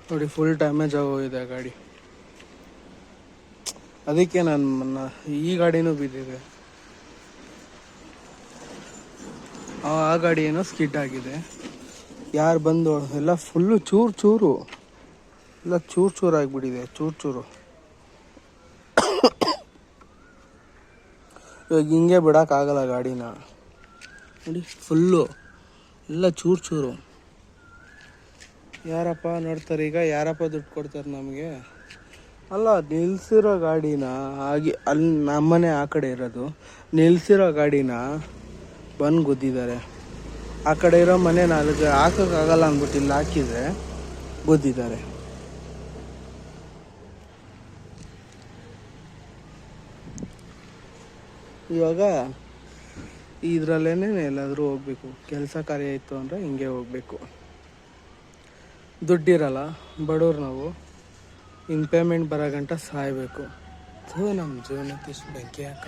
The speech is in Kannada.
ನೋಡಿ ಫುಲ್ ಡ್ಯಾಮೇಜ್ ಆಗೋಗಿದೆ ಗಾಡಿ. ಅದಕ್ಕೆ ನಾನು ಈ ಗಾಡಿನೂ ಬಿದ್ದಿದೆ. ಆ ಗಾಡಿ ಏನೋ ಸ್ಕಿಡ್ ಆಗಿದೆ. ಯಾರು ಬಂದು ಎಲ್ಲ ಫುಲ್ಲು ಚೂರು ಎಲ್ಲ ಚೂರು ಆಗಿಬಿಟ್ಟಿದೆ, ಚೂರು. ಇವಾಗ ಹಿಂಗೆ ಬಿಡೋಕ್ಕಾಗಲ್ಲ ಗಾಡಿನ. ನೋಡಿ ಫುಲ್ಲು ಎಲ್ಲ ಚೂರು. ಯಾರಪ್ಪ ನೋಡ್ತಾರೆ ಈಗ, ಯಾರಪ್ಪ ದುಡ್ಡು ಕೊಡ್ತಾರೆ ನಮಗೆ? ಅಲ್ಲ, ನಿಲ್ಸಿರೋ ಗಾಡಿನ ಹಾಗೆ ಅಲ್ಲಿ ನಮ್ಮನೆ ಆ ಕಡೆ ಇರೋದು, ನಿಲ್ಸಿರೋ ಗಾಡಿನ ಬಂದು ಗುದ್ದಿದ್ದಾರೆ. ಆ ಕಡೆ ಇರೋ ಮನೆ ನಾಲ್ಕು ಹಾಕೋಕ್ಕಾಗಲ್ಲ ಅಂದ್ಬಿಟ್ಟು ಇಲ್ಲಿ ಹಾಕಿದರೆ ಗುದ್ದಿದ್ದಾರೆ. ಇವಾಗ ಇದರಲ್ಲೇನೆ ಎಲ್ಲಾದರೂ ಹೋಗ್ಬೇಕು. ಕೆಲಸ ಕಾರ್ಯ ಇತ್ತು ಅಂದರೆ ಹಿಂಗೆ ಹೋಗ್ಬೇಕು. ದುಡ್ಡಿರಲ್ಲ, ಬಡವ್ರು ನಾವು. ಇನ್ನು ಪೇಮೆಂಟ್ ಬರೋ ಗಂಟ ಸಾಯಬೇಕು. ನಮ್ಮ ಜೀವನಕ್ಕೆ ಇಷ್ಟು ಬೆಂಕಿ ಹಾಕ.